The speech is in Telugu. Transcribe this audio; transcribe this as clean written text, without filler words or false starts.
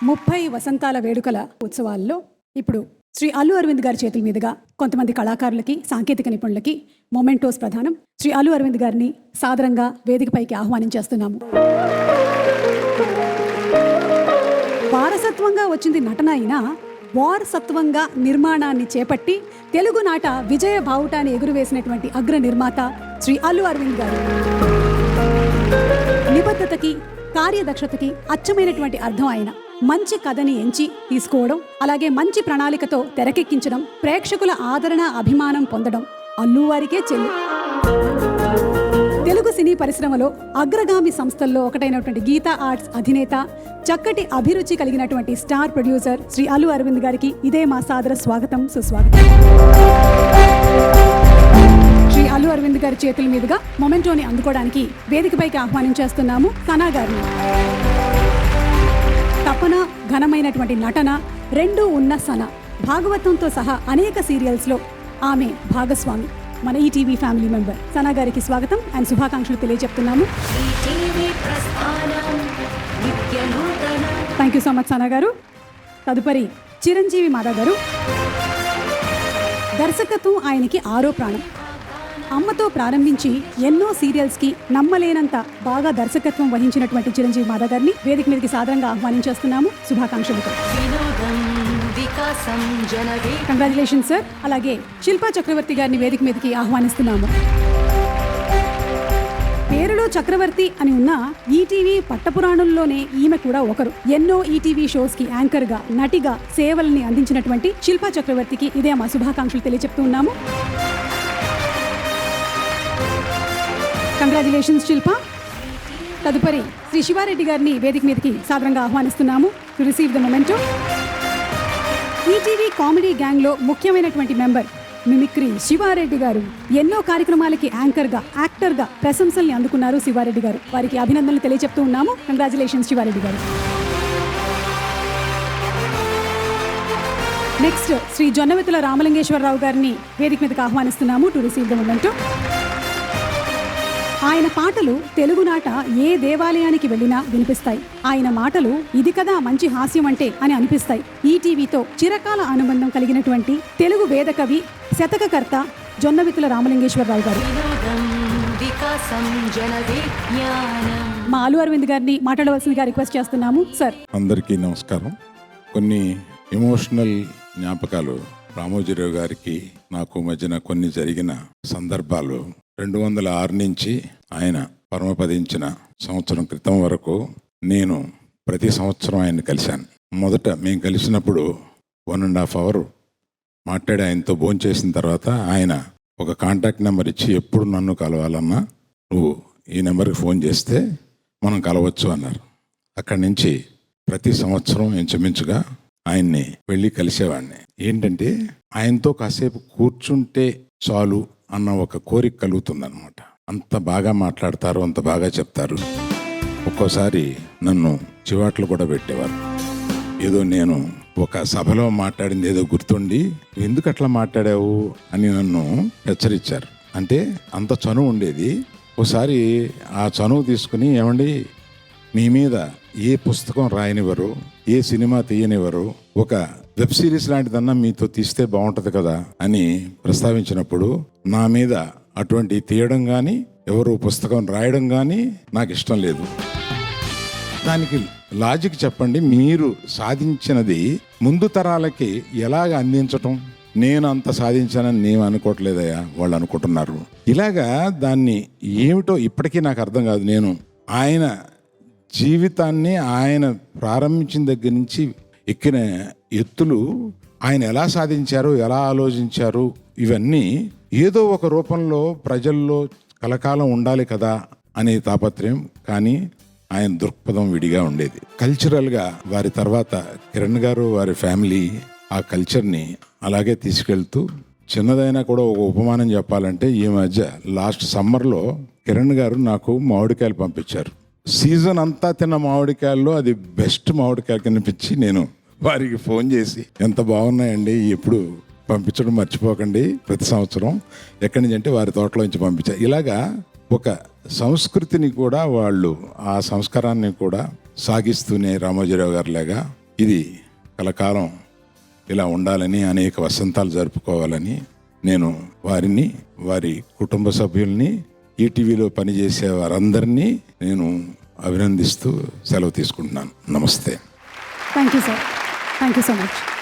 30 వసంతాల వేడుకల ఉత్సవాల్లో ఇప్పుడు శ్రీ అల్లు అరవింద్ గారి చేతుల మీదుగా కొంతమంది కళాకారులకి, సాంకేతిక నిపుణులకి మొమెంటోస్ ప్రధానం. శ్రీ అల్లు అరవింద్ గారిని సాదరంగా వేదికపైకి ఆహ్వానించేస్తున్నాము. వారసత్వంగా వచ్చింది నటన అయినా వారసత్వంగా నిర్మాణాన్ని చేపట్టి తెలుగు నాట విజయ బావుటాన్ని ఎగురువేసినటువంటి అగ్ర నిర్మాత శ్రీ అల్లు అరవింద్ గారు. నిబద్ధతకి, కార్యదక్షతకి అచ్చమైనటువంటి అర్థం ఆయన మంచి కథని ఎంచి తీసుకోవడం, అలాగే మంచి ప్రణాళికతో తెరకెక్కించడం, ప్రేక్షకుల ఆదరణ, అభిమానం పొందడం అల్లు వారికే చెల్లి. తెలుగు సినీ పరిశ్రమలో అగ్రగామి సంస్థల్లో ఒకటైనటువంటి గీతా ఆర్ట్స్ అధినేత, చక్కటి అభిరుచి కలిగినటువంటి స్టార్ ప్రొడ్యూసర్ శ్రీ అల్లు అరవింద్ గారికి ఇదే మా సాదర స్వాగతం, సుస్వాగతం. శ్రీ అల్లు అరవింద్ గారి చేతుల మీదుగా మొమెంటోని అందుకోవడానికి వేదికపైకి ఆహ్వానించేస్తున్నాము సనా గారిని. తపన, ఘనమైనటువంటి నటన రెండూ ఉన్న సన, భాగవతంతో సహా అనేక సీరియల్స్లో ఆమె భాగస్వామి. మన ఈటీవీ ఫ్యామిలీ మెంబర్ సనా గారికి స్వాగతం అండ్ శుభాకాంక్షలు తెలియజెప్తున్నాము. Thank you so much Sana గారు. తదుపరి చిరంజీవి మాధవ్ గారు. దర్శకత్వం ఆయనకి ఆరో ప్రాణం. అమ్మతో ప్రారంభించి ఎన్నో సీరియల్స్కి నమ్మలేనంత బాగా దర్శకత్వం వహించినటువంటి చిరంజీవి మాధవ్ గారిని వేదిక మీదకి సాదరంగా ఆహ్వానించేస్తున్నాము. శుభాకాంక్షలతో. Congratulations sir. అలాగే శిల్పా చక్రవర్తి గారిని వేదిక మీదకి ఆహ్వానిస్తున్నాము. పేరులో చక్రవర్తి అని ఉన్న ఈటీవీ పట్టపురాణంలోనే ఈమె కూడా ఒకరు. ఎన్నో ఈటీవీ షోస్ కి యాంకర్ గా, నటిగా సేవల్ని అందించినటువంటి శిల్పా చక్రవర్తికి ఇదే మా శుభాకాంక్షలు తెలియజెప్తూ ఉన్నాము. కంగ్రాచులేషన్స్ శిల్ప. తదుపరి శ్రీ శివారెడ్డి గారిని వేదిక మీదకి సాదరంగా ఆహ్వానిస్తున్నాము to receive the memento. ETV comedy గ్యాంగ్లో ముఖ్యమైనటువంటి మెంబర్ మిమిక్రీ శివారెడ్డి గారు. ఎన్నో కార్యక్రమాలకి యాంకర్గా, యాక్టర్గా ప్రశంసల్ని అందుకున్నారు శివారెడ్డి గారు. వారికి అభినందనలు తెలియజెప్తూ ఉన్నాము. కంగ్రాచులేషన్స్ శివారెడ్డి గారు. నెక్స్ట్ శ్రీ జొన్నవితుల రామలింగేశ్వరరావు గారిని వేదిక మీదకి ఆహ్వానిస్తున్నాము టు రిసీవ్ ద మొమెంటో. ఆయన పాటలు తెలుగునాట ఏ దేవాలయానికి వెళ్ళినా వినిపిస్తాయి. ఆయన మాటలు ఇది కదా మంచి హాస్యం అంటే అని అనిపిస్తాయి. ఈటీవీతో చిరకాల అనుబంధం కలిగినటువంటి తెలుగు వేదకవి, శతకకర్త జొన్నవితుల రామలింగేశ్వరరావు గారు. మా అల్లు అరవింద్ గారిని మాట్లాడవలసిందిగా రిక్వెస్ట్ చేస్తున్నాము సార్. అందరికీ నమస్కారం. కొన్ని ఎమోషనల్ జ్ఞాపకాలు రామోజీరావు గారికి నాకు మధ్యన కొన్ని జరిగిన సందర్భాలు 2006 నుంచి ఆయన పరమపదించిన సంవత్సరం క్రితం వరకు నేను ప్రతి సంవత్సరం ఆయన్ని కలిశాను. మొదట మేము కలిసినప్పుడు 1.5 hour మాట్లాడి ఆయనతో భోంచేసిన తర్వాత ఆయన ఒక కాంటాక్ట్ నెంబర్ ఇచ్చి ఎప్పుడు నన్ను కలవాలన్నా నువ్వు ఈ నెంబర్కి ఫోన్ చేస్తే మనం కలవచ్చు అన్నారు. అక్కడి నుంచి ప్రతి సంవత్సరం ఇంచుమించుగా ఆయన్ని వెళ్ళి కలిసేవాడిని. ఏంటంటే ఆయనతో కాసేపు కూర్చుంటే చాలు అన్న ఒక కోరిక కలుగుతుందన్నమాట. అంత బాగా మాట్లాడతారు, అంత బాగా చెప్తారు. ఒక్కోసారి నన్ను చివాట్లు కూడా పెట్టేవారు. ఏదో నేను ఒక సభలో మాట్లాడింది ఏదో గుర్తుండి ఎందుకు అట్లా మాట్లాడావు అని నన్ను హెచ్చరించారు. అంటే అంత చనువు ఉండేది. ఒకసారి ఆ చనువు తీసుకుని ఏమండి మీ మీద ఏ పుస్తకం రాయనివ్వరు, ఏ సినిమా తీయనివ్వరు, ఒక వెబ్ సిరీస్ లాంటిదన్నా మీతో తీస్తే బాగుంటుంది కదా అని ప్రస్తావించినప్పుడు నా మీద అటువంటి తీయడం కానీ, ఎవరు పుస్తకం రాయడం కానీ నాకు ఇష్టం లేదు. దానికి లాజిక్ చెప్పండి. మీరు సాధించినది ముందు తరాలకి ఎలాగ అందించటం. నేను అంత సాధించానని నేను అనుకోవట్లేదయ్యా, వాళ్ళు అనుకుంటున్నారు. ఇలాగా దాన్ని ఏమిటో ఇప్పటికీ నాకు అర్థం కాదు. నేను ఆయన జీవితాన్ని, ఆయన ప్రారంభించిన దగ్గర నుంచి ఎక్కిన ఎత్తులు, ఆయన ఎలా సాధించారు, ఎలా ఆలోచించారు, ఇవన్నీ ఏదో ఒక రూపంలో ప్రజల్లో కలకాలం ఉండాలి కదా అనే తాపత్రయం. కానీ ఆయన దృక్పథం విడిగా ఉండేది. కల్చరల్గా వారి తర్వాత కిరణ్ గారు, వారి ఫ్యామిలీ ఆ కల్చర్ని అలాగే తీసుకెళ్తూ, చిన్నదైనా కూడా ఒక ఉపమానం చెప్పాలంటే ఈ మధ్య లాస్ట్ సమ్మర్లో కిరణ్ గారు నాకు మామిడికాయలు పంపించారు. సీజన్ అంతా తిన్న మామిడికాయల్లో అది బెస్ట్ మామిడికాయ కనిపించి నేను వారికి ఫోన్ చేసి ఎంత బాగున్నాయండి, ఎప్పుడు పంపించడం మర్చిపోకండి, ప్రతి సంవత్సరం ఎక్కడి నుంచి అంటే వారి తోటలో నుంచి పంపించారు. ఇలాగా ఒక సంస్కృతిని కూడా వాళ్ళు, ఆ సంస్కారాన్ని కూడా సాగిస్తూనే రామోజీరావు గారు లాగా ఇది కలకాలం ఇలా ఉండాలని, అనేక వసంతాలు జరుపుకోవాలని నేను వారిని, వారి కుటుంబ సభ్యుల్ని, ఈటీవీలో పనిచేసే వారందరినీ నేను అభినందిస్తూ సెలవు తీసుకుంటున్నాను. నమస్తే. Thank you sir. Thank you so much.